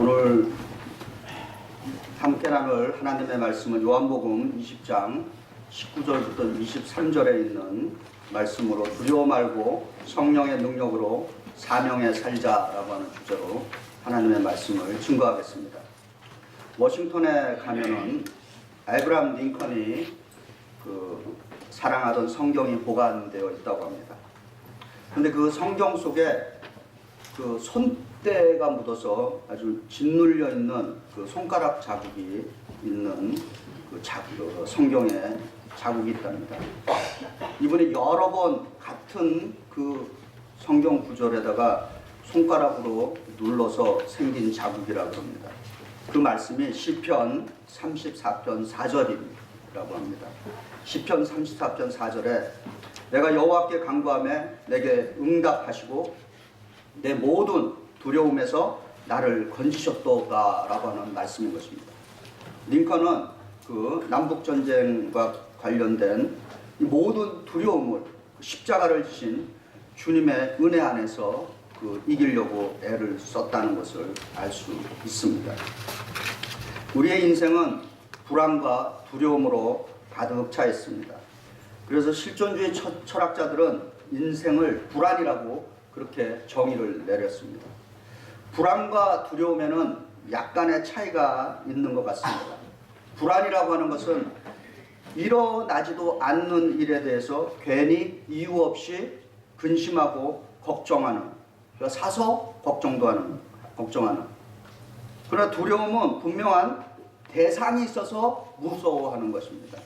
오늘 함께 나눌 하나님의 말씀은 요한복음 20장 19절부터 23절에 있는 말씀으로 두려워 말고 성령의 능력으로 사명에 살자라고 하는 주제로 하나님의 말씀을 증거하겠습니다. 워싱턴에 가면은 에브라함 링컨이 사랑하던 성경이 보관되어 있다고 합니다. 근데 그 성경 속에 손때가 묻어서 아주 짓눌려 있는 손가락 자국이 있는 성경에 자국이 있답니다. 이분이 여러 번 같은 성경 구절에다가 손가락으로 눌러서 생긴 자국이라고 합니다. 그 말씀이 시편 34편 4절이라고 합니다. 시편 34편 4절에 내가 여호와께 간구하며 내게 응답하시고 내 모든 두려움에서 나를 건지셨도다라고 하는 말씀인 것입니다. 링컨은 남북전쟁과 관련된 이 모든 두려움을 십자가를 지신 주님의 은혜 안에서 이기려고 애를 썼다는 것을 알 수 있습니다. 우리의 인생은 불안과 두려움으로 가득 차 있습니다. 그래서 실존주의 철학자들은 인생을 불안이라고 그렇게 정의를 내렸습니다. 불안과 두려움에는 약간의 차이가 있는 것 같습니다. 불안이라고 하는 것은 일어나지도 않는 일에 대해서 괜히 이유 없이 근심하고 걱정하는, 사서 걱정하는. 그러나 두려움은 분명한 대상이 있어서 무서워하는 것입니다.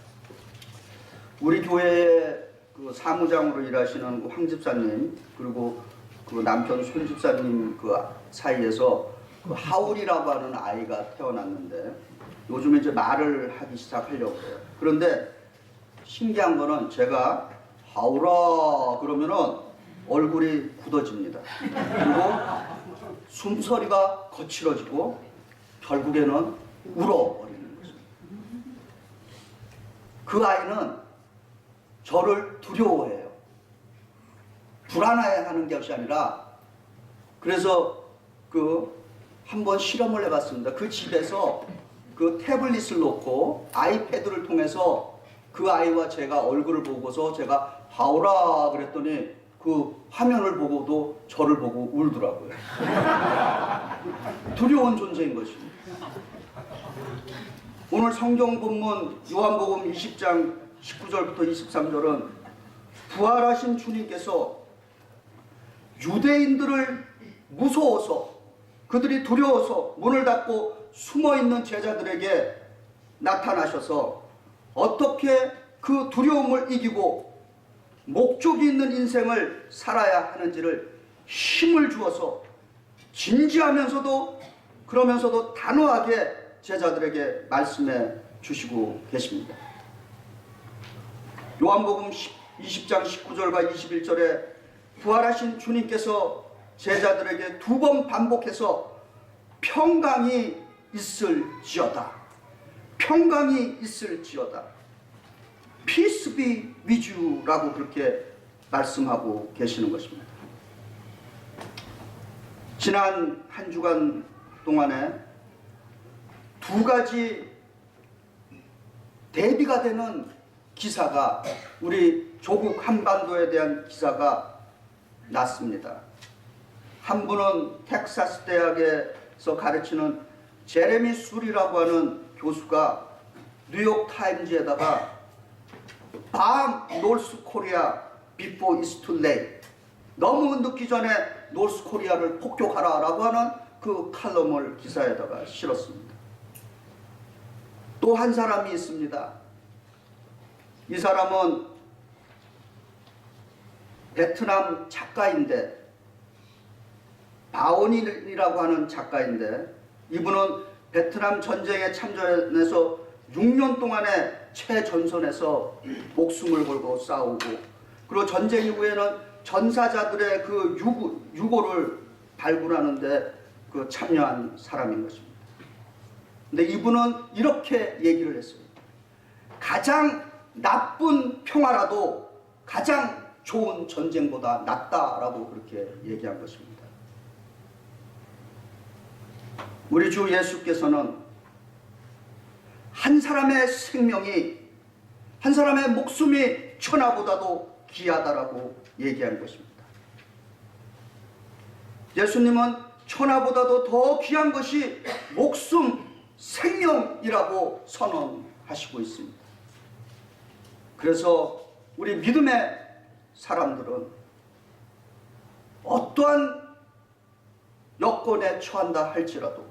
우리 교회의 사무장으로 일하시는 황 집사님 그리고 남편 손 집사님 사이에서 하울이라고 하는 아이가 태어났는데 요즘에 이제 말을 하기 시작하려고 해요. 그런데 신기한 거는 제가 하울아 그러면은 얼굴이 굳어집니다. 그리고 숨소리가 거칠어지고 결국에는 울어버리는 거죠. 그 아이는 저를 두려워해요. 불안해하는 것이 아니라, 그래서 한번 실험을 해봤습니다. 그 집에서 태블릿을 놓고 아이패드를 통해서 그 아이와 제가 얼굴을 보고서 제가 하울아 그랬더니 화면을 보고도 저를 보고 울더라고요. 두려운 존재인 것입니다. 오늘 성경 본문 요한복음 20장 19절부터 23절은 부활하신 주님께서 유대인들을 무서워서 그들이 두려워서 문을 닫고 숨어있는 제자들에게 나타나셔서 어떻게 그 두려움을 이기고 목적이 있는 인생을 살아야 하는지를 힘을 주어서 진지하면서도 그러면서도 단호하게 제자들에게 말씀해 주시고 계십니다. 요한복음 20장 19절과 21절에 부활하신 주님께서 제자들에게 2번 반복해서 평강이 있을지어다. 평강이 있을지어다. Peace be with you 라고 그렇게 말씀하고 계시는 것입니다. 지난 한 주간 동안에 2가지 대비가 되는 기사가 우리 조국 한반도에 대한 기사가 났습니다. 한 분은 텍사스 대학에서 가르치는 제레미 술이라고 하는 교수가 뉴욕 타임즈에다가 Bomb North Korea before it's too late. 너무 늦기 전에 노스 코리아를 폭격하라 라고 하는 칼럼을 기사에다가 실었습니다. 또 한 사람이 있습니다. 이 사람은 베트남 작가인데, 바오니라고 하는 작가인데, 이분은 베트남 전쟁에 참전해서 6년 동안에 최전선에서 목숨을 걸고 싸우고, 그리고 전쟁 이후에는 전사자들의 유고를 발굴하는데 참여한 사람인 것입니다. 근데 이분은 이렇게 얘기를 했어요. 가장 나쁜 평화라도 가장 좋은 전쟁보다 낫다라고 그렇게 얘기한 것입니다. 우리 주 예수께서는 한 사람의 생명이, 한 사람의 목숨이 천하보다도 귀하다라고 얘기한 것입니다. 예수님은 천하보다도 더 귀한 것이 목숨, 생명이라고 선언하시고 있습니다. 그래서 우리 믿음의 사람들은 어떠한 여건에 처한다 할지라도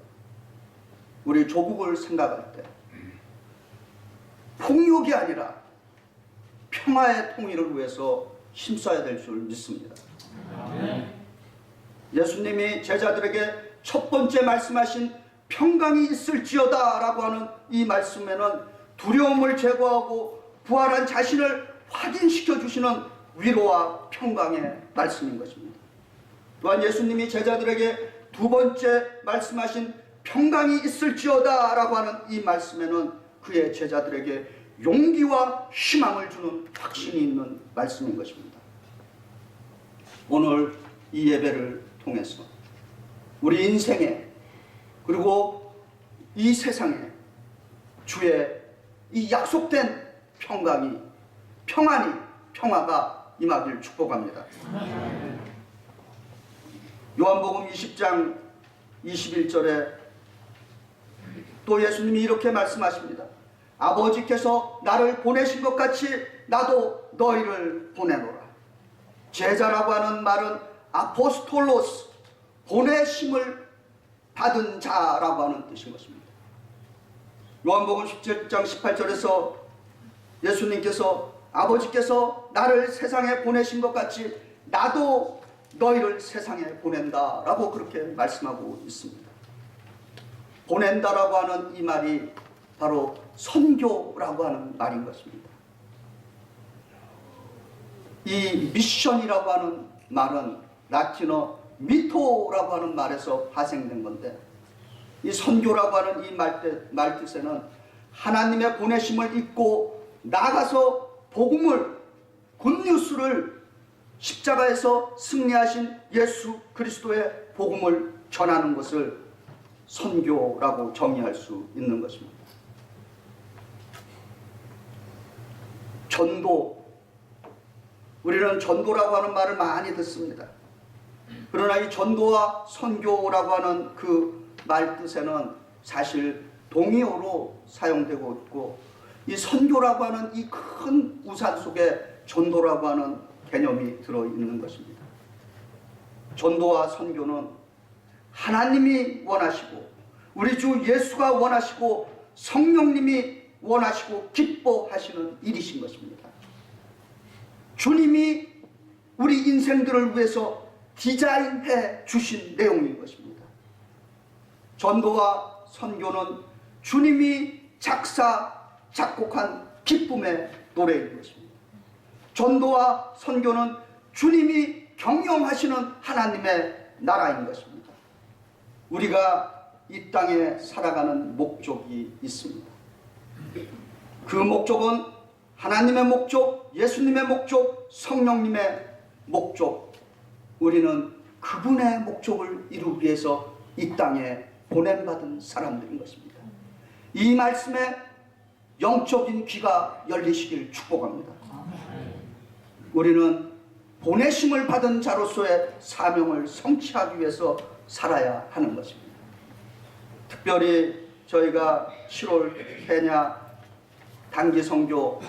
우리 조국을 생각할 때 폭력이 아니라 평화의 통일을 위해서 힘써야 될 줄 믿습니다. 예수님이 제자들에게 첫 번째 말씀하신 평강이 있을지어다 라고 하는 이 말씀에는 두려움을 제거하고 부활한 자신을 확인시켜 주시는 위로와 평강의 말씀인 것입니다. 또한 예수님이 제자들에게 두 번째 말씀하신 평강이 있을지어다 라고 하는 이 말씀에는 그의 제자들에게 용기와 희망을 주는 확신이 있는 말씀인 것입니다. 오늘 이 예배를 통해서 우리 인생에, 그리고 이 세상에 주의 이 약속된 평강이, 평화가 임하길 축복합니다. 요한복음 20장 21절에 또 예수님이 이렇게 말씀하십니다. 아버지께서 나를 보내신 것 같이 나도 너희를 보내노라. 제자라고 하는 말은 아포스톨로스, 보내심을 받은 자라고 하는 뜻인 것입니다. 요한복음 17장 18절에서 예수님께서 아버지께서 나를 세상에 보내신 것 같이 나도 너희를 세상에 보낸다 라고 그렇게 말씀하고 있습니다. 보낸다라고 하는 이 말이 바로 선교라고 하는 말인 것입니다. 이 미션이라고 하는 말은 라틴어 미토라고 하는 말에서 파생된 건데, 이 선교라고 하는 이 말뜻에는 하나님의 보내심을 잊고 나가서 복음을, 굿뉴스를, 십자가에서 승리하신 예수 그리스도의 복음을 전하는 것을 선교라고 정의할 수 있는 것입니다. 전도, 우리는 전도라고 하는 말을 많이 듣습니다. 그러나 이 전도와 선교라고 하는 그 말 뜻에는 사실 동의어로 사용되고 있고, 이 선교라고 하는 이 큰 우산 속에 전도라고 하는 개념이 들어있는 것입니다. 전도와 선교는 하나님이 원하시고, 우리 주 예수가 원하시고, 성령님이 원하시고 기뻐하시는 일이신 것입니다. 주님이 우리 인생들을 위해서 디자인해 주신 내용인 것입니다. 전도와 선교는 주님이 작곡한 기쁨의 노래인 것입니다. 전도와 선교는 주님이 경영하시는 하나님의 나라인 것입니다. 우리가 이 땅에 살아가는 목적이 있습니다. 그 목적은 하나님의 목적, 예수님의 목적, 성령님의 목적. 우리는 그분의 목적을 이루기 위해서 이 땅에 보냄받은 사람들인 것입니다. 이 말씀에 영적인 귀가 열리시길 축복합니다. 우리는 보내심을 받은 자로서의 사명을 성취하기 위해서 살아야 하는 것입니다. 특별히 저희가 7월 케냐 단기 선교,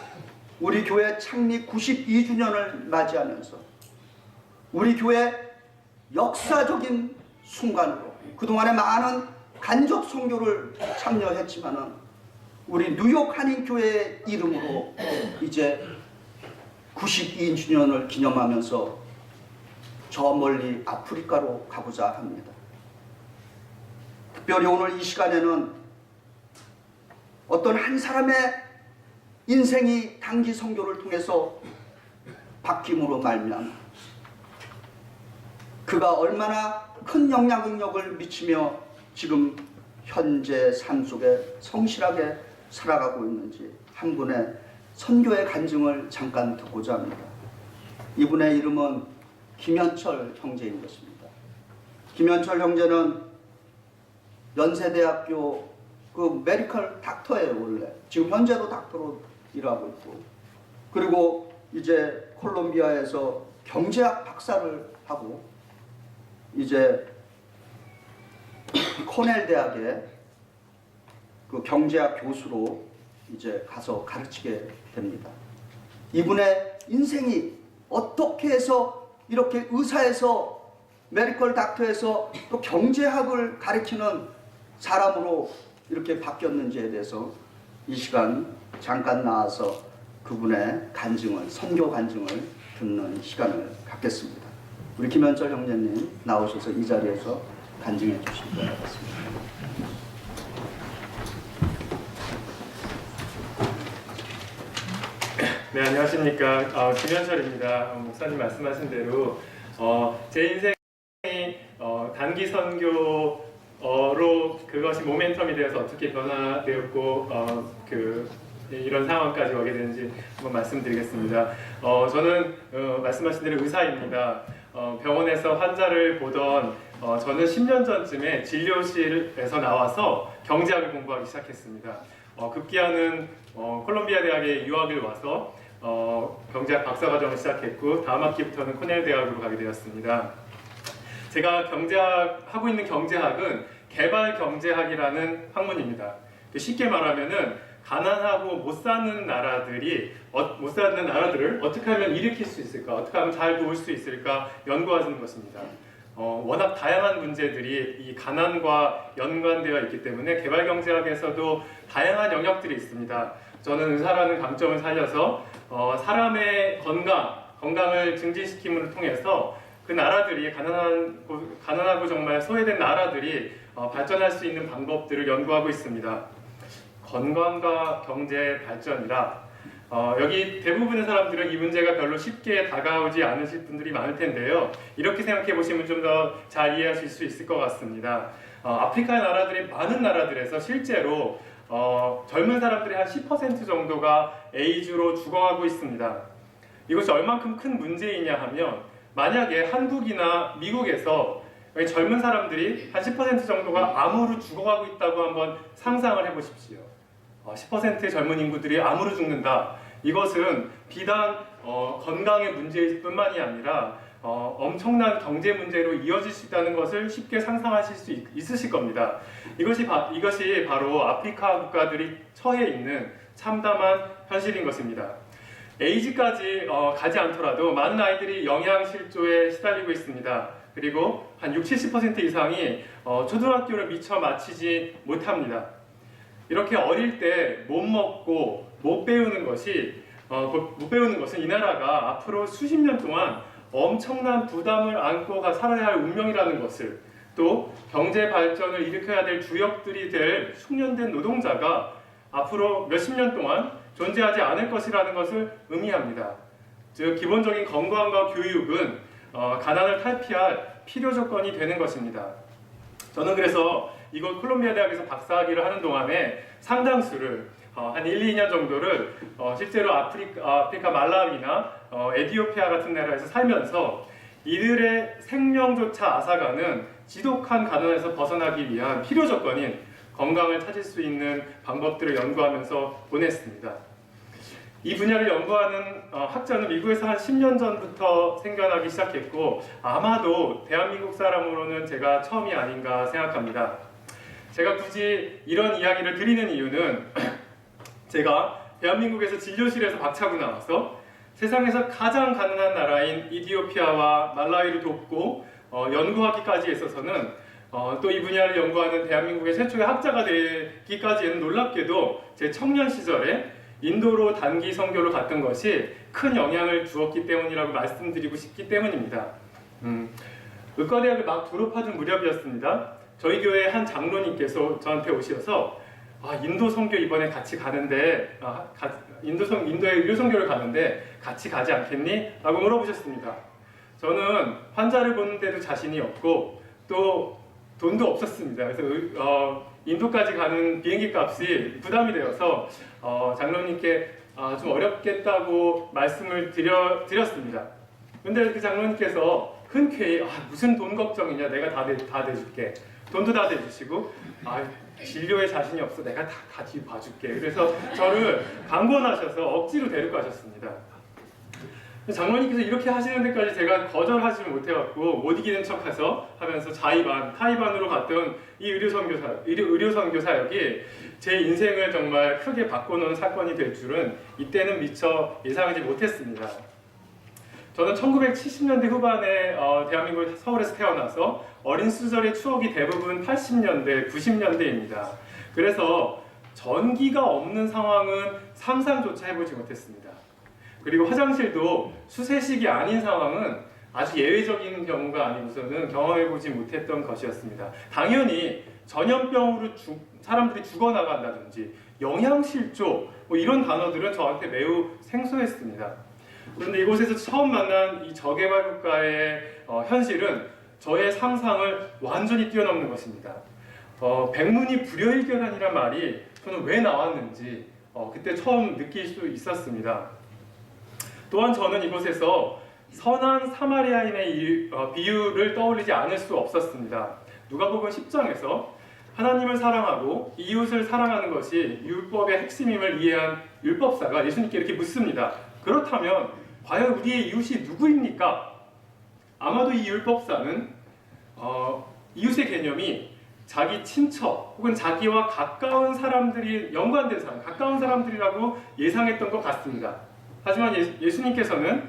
우리 교회 창립 92주년을 맞이하면서 우리 교회 역사적인 순간으로 그동안에 많은 간접 선교를 참여했지만은 우리 뉴욕 한인교회의 이름으로 이제 92주년을 기념하면서 저 멀리 아프리카로 가고자 합니다. 특별히 오늘 이 시간에는 어떤 한 사람의 인생이 단기 선교를 통해서 바뀜으로 말미암아 그가 얼마나 큰 영향력을 미치며 지금 현재 삶 속에 성실하게 살아가고 있는지 한 분의 선교의 간증을 잠깐 듣고자 합니다. 이분의 이름은 김현철 형제인 것입니다. 김현철 형제는 연세대학교 그 메디컬 닥터예요 원래. 지금 현재도 닥터로 일하고 있고. 그리고 이제 콜롬비아에서 경제학 박사를 하고 이제 코넬 대학에 그 경제학 교수로 이제 가서 가르치게 됩니다. 이분의 인생이 어떻게 해서 이렇게 의사에서 메디컬 닥터에서 또 경제학을 가르치는 사람으로 이렇게 바뀌었는지에 대해서 이 시간 잠깐 나와서 그분의 간증을, 선교 간증을 듣는 시간을 갖겠습니다. 우리 김현철 형제님 나오셔서 이 자리에서 간증해 주실 것 같습니다. 네, 안녕하십니까. 김현철입니다. 목사님 말씀하신 대로 제 인생이 단기 선교로 그것이 모멘텀이 되어서 어떻게 변화되었고 이런 상황까지 오게 되는지 한번 말씀드리겠습니다. 저는 말씀하신 대로 의사입니다. 병원에서 환자를 보던 저는 10년 전쯤에 진료실에서 나와서 경제학을 공부하기 시작했습니다. 급기야는 콜롬비아 대학에 유학을 와서 경제학 박사과정을 시작했고 다음 학기부터는 코넬 대학으로 가게 되었습니다. 제가 하고 있는 경제학은 개발 경제학이라는 학문입니다. 쉽게 말하면은 가난하고 못 사는 나라들을 어떻게 하면 일으킬 수 있을까, 어떻게 하면 잘 도울 수 있을까 연구하는 것입니다. 워낙 다양한 문제들이 이 가난과 연관되어 있기 때문에 개발 경제학에서도 다양한 영역들이 있습니다. 저는 의사라는 강점을 살려서 사람의 건강을 증진시킴을 통해서 그 나라들이 가난하고 정말 소외된 나라들이 발전할 수 있는 방법들을 연구하고 있습니다. 건강과 경제 발전이라 여기 대부분의 사람들은 이 문제가 별로 쉽게 다가오지 않으실 분들이 많을 텐데요. 이렇게 생각해 보시면 좀 더 잘 이해하실 수 있을 것 같습니다. 아프리카 나라들이 많은 나라들에서 실제로 젊은 사람들의 한 10% 정도가 에이즈로 죽어가고 있습니다. 이것이 얼만큼 큰 문제이냐 하면 만약에 한국이나 미국에서 젊은 사람들이 한 10% 정도가 암으로 죽어가고 있다고 한번 상상을 해보십시오. 10%의 젊은 인구들이 암으로 죽는다. 이것은 비단 건강의 문제일 뿐만이 아니라 엄청난 경제 문제로 이어질 수 있다는 것을 쉽게 상상하실 수 있으실 겁니다. 이것이 바로 아프리카 국가들이 처해 있는 참담한 현실인 것입니다. 에이즈까지 가지 않더라도 많은 아이들이 영양실조에 시달리고 있습니다. 그리고 한 60-70% 이상이 초등학교를 미처 마치지 못합니다. 이렇게 어릴 때 못 먹고 못 배우는 것은 이 나라가 앞으로 수십 년 동안 엄청난 부담을 안고 살아야 할 운명이라는 것을, 또 경제 발전을 일으켜야 될 주역들이 될 숙련된 노동자가 앞으로 몇십 년 동안 존재하지 않을 것이라는 것을 의미합니다. 즉 기본적인 건강과 교육은 가난을 탈피할 필요 조건이 되는 것입니다. 저는 그래서 이곳 콜롬비아 대학에서 박사학위를 하는 동안에 상당수를 한 1-2년 정도를 실제로 아프리카 말라위나 에티오피아 같은 나라에서 살면서 이들의 생명조차 앗아가는 지독한 가난에서 벗어나기 위한 필요 조건인 건강을 찾을 수 있는 방법들을 연구하면서 보냈습니다. 이 분야를 연구하는 학자는 미국에서 한 10년 전부터 생겨나기 시작했고 아마도 대한민국 사람으로는 제가 처음이 아닌가 생각합니다. 제가 굳이 이런 이야기를 드리는 이유는 제가 대한민국에서 진료실에서 박차고 나와서 세상에서 가장 가난한 나라인 이디오피아와 말라위를 돕고 연구하기까지 있어서는 또 이 분야를 연구하는 대한민국의 최초의 학자가 되기까지는 놀랍게도 제 청년 시절에 인도로 단기 선교를 갔던 것이 큰 영향을 주었기 때문이라고 말씀드리고 싶기 때문입니다. 의과대학을 막 졸업하던 무렵이었습니다. 저희 교회 한 장로님께서 저한테 오셔서 인도 선교 이번에 같이 가는데 인도에 의료 선교를 가는데 같이 가지 않겠니? 라고 물어보셨습니다. 저는 환자를 보는데도 자신이 없고 또 돈도 없었습니다. 그래서 인도까지 가는 비행기 값이 부담이 되어서 장로님께 좀 어렵겠다고 말씀을 드렸습니다. 근데 그 장로님께서 흔쾌히 무슨 돈 걱정이냐, 내가 다 내줄게 돈도 다 대주시고 진료에 자신이 없어 내가 다 같이 봐줄게. 그래서 저를 강권하셔서 억지로 데리고 가셨습니다. 장로님께서 이렇게 하시는 데까지 제가 거절하지 못해갖고 못 이기는 척해서 하면서 타이반으로 갔던 이 의료선교 사역이 제 인생을 정말 크게 바꿔놓은 사건이 될 줄은 이때는 미처 예상하지 못했습니다. 저는 1970년대 후반에 대한민국 서울에서 태어나서 어린 시절의 추억이 대부분 80년대, 90년대입니다. 그래서 전기가 없는 상황은 상상조차 해보지 못했습니다. 그리고 화장실도 수세식이 아닌 상황은 아주 예외적인 경우가 아니고서는 경험해보지 못했던 것이었습니다. 당연히 전염병으로 사람들이 죽어나간다든지 영양실조 이런 단어들은 저한테 매우 생소했습니다. 그런데 이곳에서 처음 만난 이 저개발국가의 현실은 저의 상상을 완전히 뛰어넘는 것입니다. 백문이 불여일견이란 말이 저는 왜 나왔는지 그때 처음 느낄 수 있었습니다. 또한 저는 이곳에서 선한 사마리아인의 비유를 떠올리지 않을 수 없었습니다. 누가복음 10장에서 하나님을 사랑하고 이웃을 사랑하는 것이 율법의 핵심임을 이해한 율법사가 예수님께 이렇게 묻습니다. 그렇다면 과연 우리의 이웃이 누구입니까? 아마도 이 율법사는 이웃의 개념이 자기 친척 혹은 자기와 가까운 사람들이 연관된 사람, 가까운 사람들이라고 예상했던 것 같습니다. 하지만 예수님께서는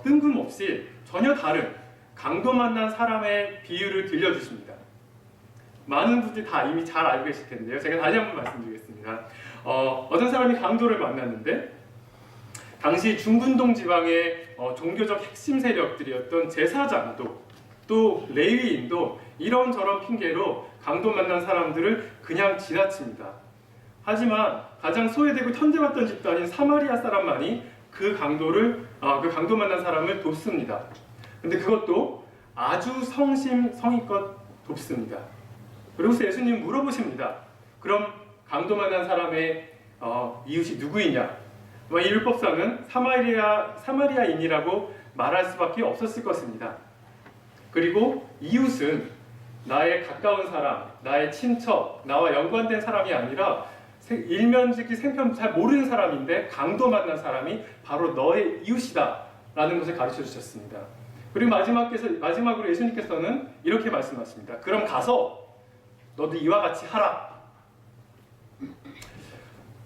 뜬금없이 전혀 다른 강도 만난 사람의 비유를 들려주십니다. 많은 분들이 다 이미 잘 알고 계실 텐데요. 제가 다시 한번 말씀드리겠습니다. 어떤 사람이 강도를 만났는데 당시 중근동 지방의 종교적 핵심 세력들이었던 제사장도 또 레위인도 이런저런 핑계로 강도 만난 사람들을 그냥 지나칩니다. 하지만 가장 소외되고 천대받던 집단인 사마리아 사람만이 그 강도 만난 사람을 돕습니다. 근데 그것도 아주 성심성의껏 돕습니다. 그리고서 예수님 물어보십니다. 그럼 강도 만난 사람의 이웃이 누구이냐? 이 율법사는 사마리아인이라고 말할 수밖에 없었을 것입니다. 그리고 이웃은 나의 가까운 사람, 나의 친척, 나와 연관된 사람이 아니라 일면직이 생편 잘 모르는 사람인데 강도 만난 사람이 바로 너의 이웃이다 라는 것을 가르쳐 주셨습니다. 그리고 마지막으로 예수님께서는 이렇게 말씀하십니다. 그럼 가서 너도 이와 같이 하라.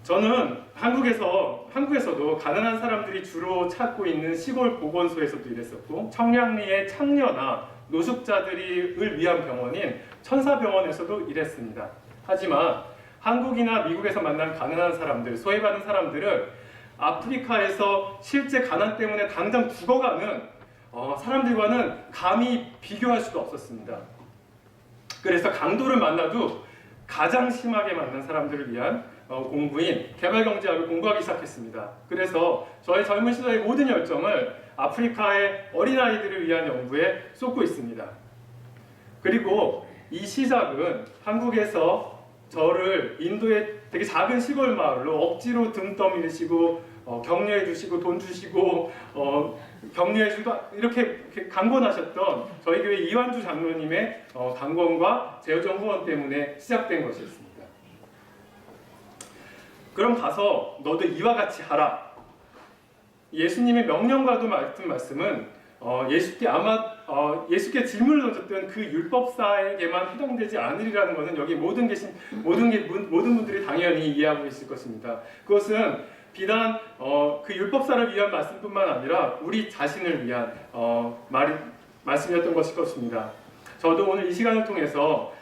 저는 한국에서도 가난한 사람들이 주로 찾고 있는 시골 보건소에서도 일했었고 청량리의 창녀나 노숙자들을 위한 병원인 천사병원에서도 일했습니다. 하지만 한국이나 미국에서 만난 가난한 사람들, 소외받은 사람들은 아프리카에서 실제 가난 때문에 당장 죽어가는 사람들과는 감히 비교할 수도 없었습니다. 그래서 강도를 만나도 가장 심하게 만난 사람들을 위한 공부인 개발경제학을 공부하기 시작했습니다. 그래서 저의 젊은 시절의 모든 열정을 아프리카의 어린아이들을 위한 연구에 쏟고 있습니다. 그리고 이 시작은 한국에서 저를 인도의 되게 작은 시골 마을로 억지로 등 떠밀으시고 격려해 주시고 돈 주시고 격려해 주고 이렇게 강권하셨던 저희 교회 이완주 장로님의 강권과 재정 후원 때문에 시작된 것이었습니다. 그럼 가서 너도 이와 같이 하라. 예수님의 명령과도 같은 말씀은 예수께 질문을 던졌던 그 율법사에게만 해당되지 않으리라는 것은 여기 모든 분들이 당연히 이해하고 계실 것입니다. 그것은 비단 그 율법사를 위한 말씀뿐만 아니라 우리 자신을 위한 말씀이었던 것일 것입니다. 저도 오늘 이 시간을 통해서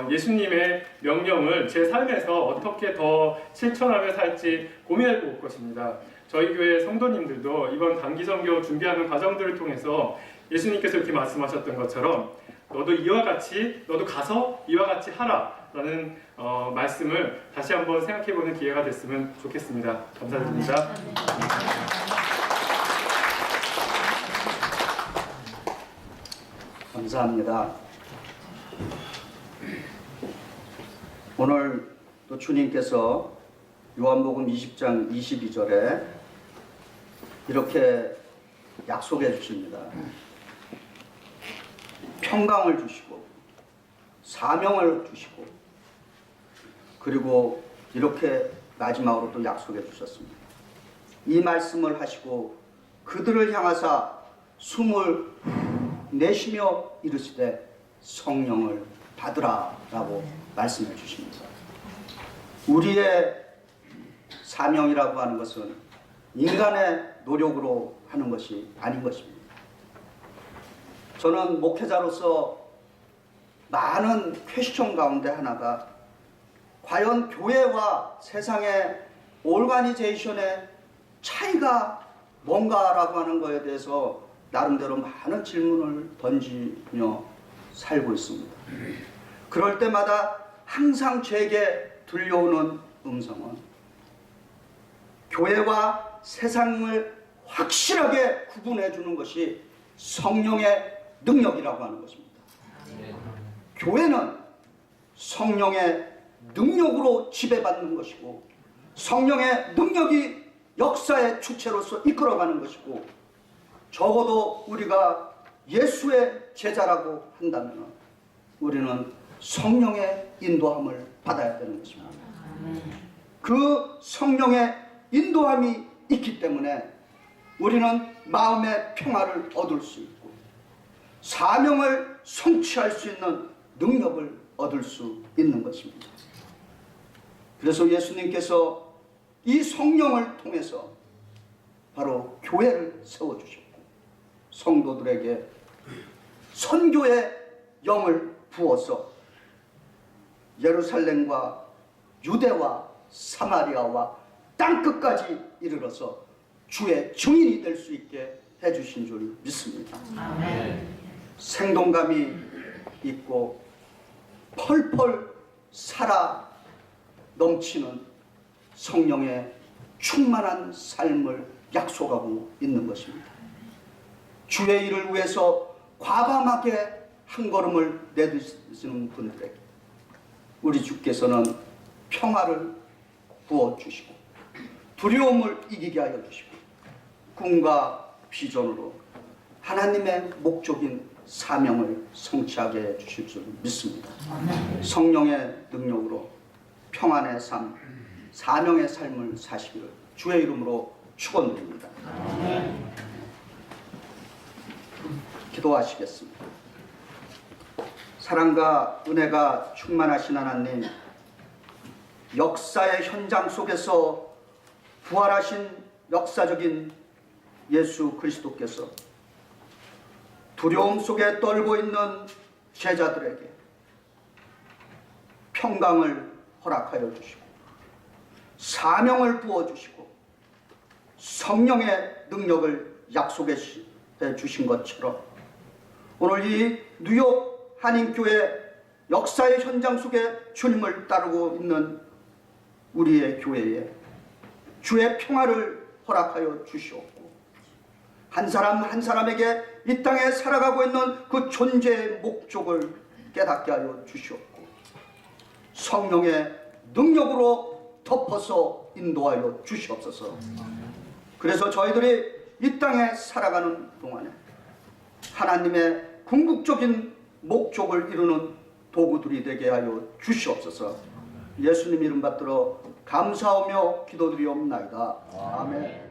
예수님의 명령을 제 삶에서 어떻게 더 실천하며 살지 고민해 볼 것입니다. 저희 교회 성도님들도 이번 단기 선교 준비하는 과정들을 통해서 예수님께서 이렇게 말씀하셨던 것처럼 너도 가서 이와 같이 하라라는 말씀을 다시 한번 생각해보는 기회가 됐으면 좋겠습니다. 감사드립니다. 감사합니다. 오늘 또 주님께서 요한복음 20장 22절에 이렇게 약속해 주십니다. 평강을 주시고 사명을 주시고 그리고 이렇게 마지막으로 또 약속해 주셨습니다. 이 말씀을 하시고 그들을 향하사 숨을 내쉬며 이르시되 성령을 받으라 라고 말씀해 주십니다. 우리의 사명이라고 하는 것은 인간의 노력으로 하는 것이 아닌 것입니다. 저는 목회자로서 많은 퀘스천 가운데 하나가 과연 교회와 세상의 오르가니제이션의 차이가 뭔가라고 하는 것에 대해서 나름대로 많은 질문을 던지며 살고 있습니다. 그럴 때마다 항상 제게 들려오는 음성은 교회와 세상을 확실하게 구분해 주는 것이 성령의 능력이라고 하는 것입니다. 교회는 성령의 능력으로 지배받는 것이고 성령의 능력이 역사의 주체로서 이끌어가는 것이고 적어도 우리가 예수의 제자라고 한다면 우리는 성령의 인도함을 받아야 되는 것입니다. 그 성령의 인도함이 있기 때문에 우리는 마음의 평화를 얻을 수 있고 사명을 성취할 수 있는 능력을 얻을 수 있는 것입니다. 그래서 예수님께서 이 성령을 통해서 바로 교회를 세워주셨고 성도들에게 선교의 영을 부어서 예루살렘과 유대와 사마리아와 땅끝까지 이르러서 주의 증인이 될 수 있게 해주신 줄 믿습니다. 아멘. 생동감이 있고 펄펄 살아 넘치는 성령의 충만한 삶을 약속하고 있는 것입니다. 주의 일을 위해서 과감하게 한 걸음을 내딛는 분들에게 우리 주께서는 평화를 부어주시고 두려움을 이기게 하여 주시고 꿈과 비전으로 하나님의 목적인 사명을 성취하게 해 주실 줄 믿습니다. 성령의 능력으로 평안의 삶, 사명의 삶을 사시기를 주의 이름으로 축원드립니다. 기도하시겠습니다. 사랑과 은혜가 충만하신 하나님, 역사의 현장 속에서 부활하신 역사적인 예수 그리스도께서 두려움 속에 떨고 있는 제자들에게 평강을 허락하여 주시고 사명을 부어주시고 성령의 능력을 약속해 주신 것처럼 오늘 이 뉴욕 한인교회 역사의 현장 속에 주님을 따르고 있는 우리의 교회에 주의 평화를 허락하여 주시옵고 한 사람 한 사람에게 이 땅에 살아가고 있는 그 존재의 목적을 깨닫게 하여 주시옵고 성령의 능력으로 덮어서 인도하여 주시옵소서. 그래서 저희들이 이 땅에 살아가는 동안에 하나님의 궁극적인 목적을 이루는 도구들이 되게 하여 주시옵소서. 예수님 이름 받들어 감사하며 기도드리옵나이다. 아멘.